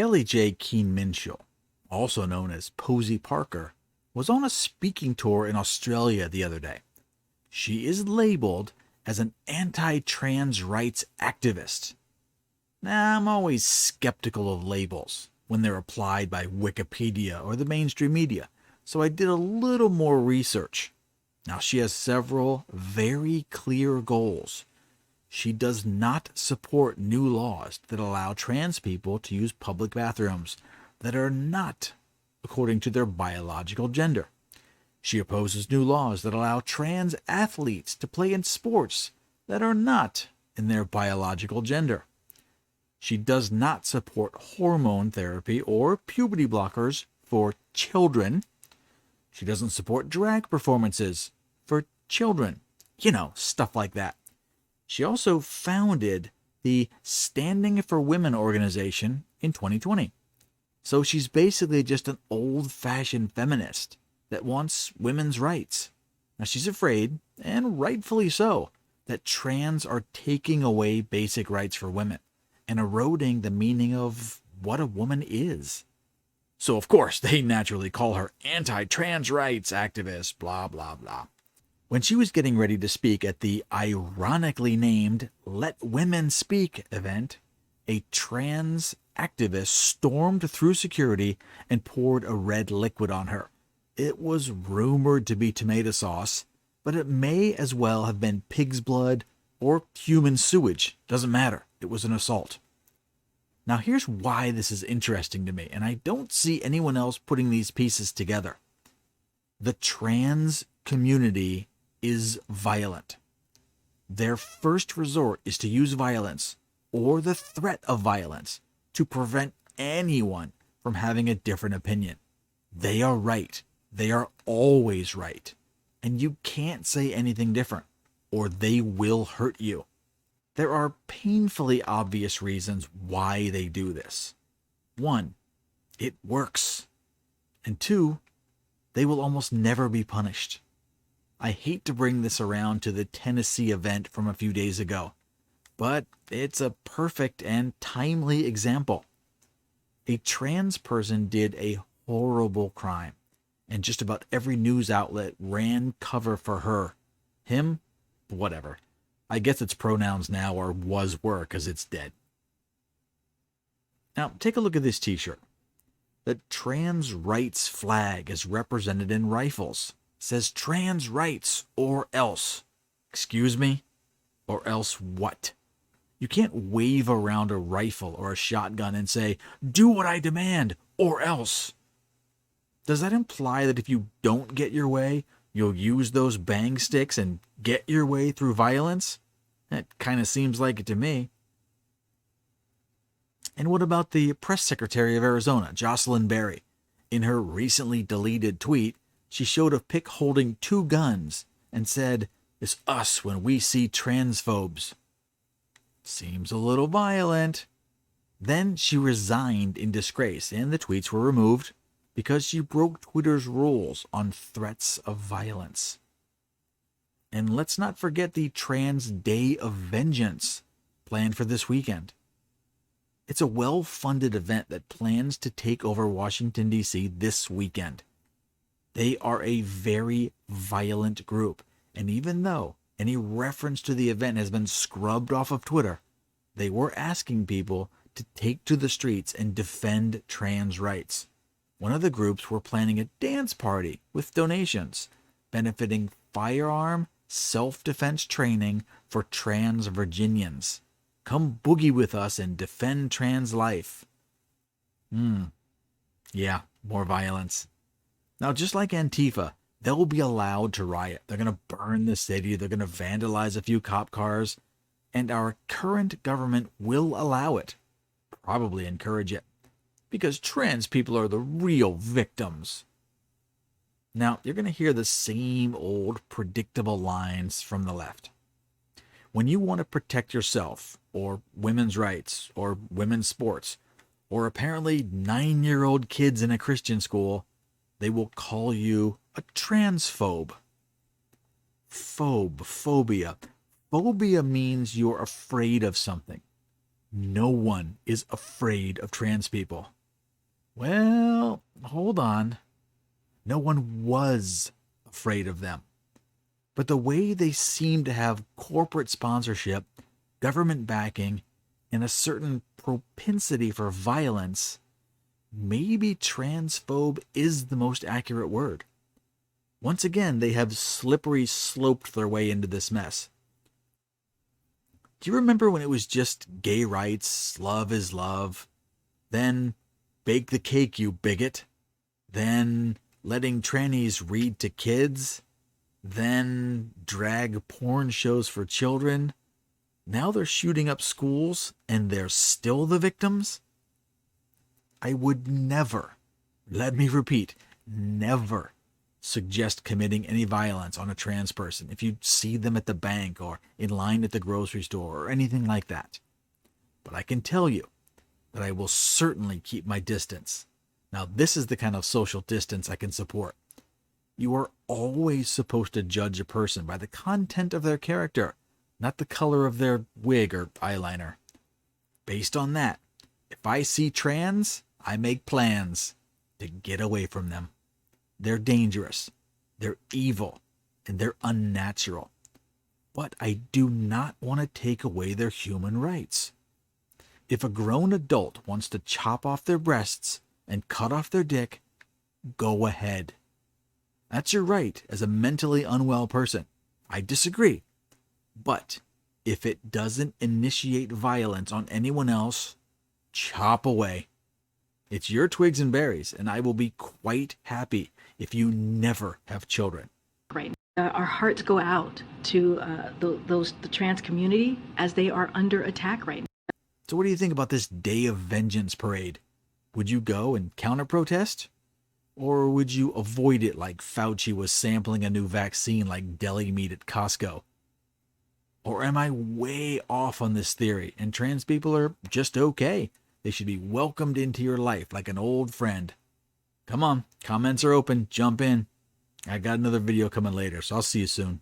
Kelly J. Keen Minshall, also known as Posie Parker, was on a speaking tour in Australia the other day. She is labeled as an anti-trans rights activist. Now, I'm always skeptical of labels when they're applied by Wikipedia or the mainstream media, so I did a little more research. Now, she has several very clear goals. She does not support new laws that allow trans people to use public bathrooms that are not according to their biological gender. She opposes new laws that allow trans athletes to play in sports that are not in their biological gender. She does not support hormone therapy or puberty blockers for children. She doesn't support drag performances for children. Stuff like that. She also founded the Standing for Women organization in 2020. So she's basically just an old-fashioned feminist that wants women's rights. Now she's afraid, and rightfully so, that trans are taking away basic rights for women and eroding the meaning of what a woman is. So of course they naturally call her anti-trans rights activist, blah, blah, blah. When she was getting ready to speak at the ironically named Let Women Speak event, a trans activist stormed through security and poured a red liquid on her. It was rumored to be tomato sauce, but it may as well have been pig's blood or human sewage. Doesn't matter. It was an assault. Now here's why this is interesting to me, and I don't see anyone else putting these pieces together. The trans community is violent. Their first resort is to use violence or the threat of violence to prevent anyone from having a different opinion. They are right. They are always right. And you can't say anything different, or they will hurt you. There are painfully obvious reasons why they do this. 1, it works. And 2, they will almost never be punished. I hate to bring this around to the Tennessee event from a few days ago, but it's a perfect and timely example. A trans person did a horrible crime, and just about every news outlet ran cover for her. Him? Whatever. I guess its pronouns now are were because it's dead. Now, take a look at this t-shirt. The trans rights flag is represented in rifles. It says trans rights or else. Excuse me? Or else what? You can't wave around a rifle or a shotgun and say, do what I demand, or else. Does that imply that if you don't get your way, you'll use those bang sticks and get your way through violence? That kind of seems like it to me. And what about the press secretary of Arizona, Jocelyn Berry? In her recently deleted tweet, she showed a pic holding 2 guns and said, "It's us when we see transphobes." Seems a little violent. Then she resigned in disgrace, and the tweets were removed because she broke Twitter's rules on threats of violence. And let's not forget the Trans Day of Vengeance planned for this weekend. It's a well-funded event that plans to take over Washington, D.C. this weekend. They are a very violent group, and even though any reference to the event has been scrubbed off of Twitter, they were asking people to take to the streets and defend trans rights. One of the groups were planning a dance party with donations, benefiting firearm self-defense training for trans Virginians. Come boogie with us and defend trans life. Yeah, more violence. Now, just like Antifa, they'll be allowed to riot. They're going to burn the city. They're going to vandalize a few cop cars. And our current government will allow it. Probably encourage it. Because trans people are the real victims. Now, you're going to hear the same old predictable lines from the left. When you want to protect yourself, or women's rights, or women's sports, or apparently 9-year-old kids in a Christian school, they will call you a transphobe. Phobia. Phobia means you're afraid of something. No one is afraid of trans people. Well, hold on. No one was afraid of them. But the way they seem to have corporate sponsorship, government backing, and a certain propensity for violence, maybe transphobe is the most accurate word. Once again, they have slippery sloped their way into this mess. Do you remember when it was just gay rights, love is love, then bake the cake, you bigot, then letting trannies read to kids, then drag porn shows for children? Now they're shooting up schools and they're still the victims? I would never, let me repeat, never suggest committing any violence on a trans person if you see them at the bank or in line at the grocery store or anything like that. But I can tell you that I will certainly keep my distance. Now, this is the kind of social distance I can support. You are always supposed to judge a person by the content of their character, not the color of their wig or eyeliner. Based on that, if I see trans, I make plans to get away from them. They're dangerous, they're evil, and they're unnatural. But I do not want to take away their human rights. If a grown adult wants to chop off their breasts and cut off their dick, go ahead. That's your right as a mentally unwell person. I disagree. But if it doesn't initiate violence on anyone else, chop away. It's your twigs and berries, and I will be quite happy if you never have children. Right. Our hearts go out to the trans community as they are under attack right now. So what do you think about this Day of Vengeance parade? Would you go and counter-protest? Or would you avoid it like Fauci was sampling a new vaccine like deli meat at Costco? Or am I way off on this theory and trans people are just okay? They should be welcomed into your life like an old friend. Come on, comments are open. Jump in. I got another video coming later, so I'll see you soon.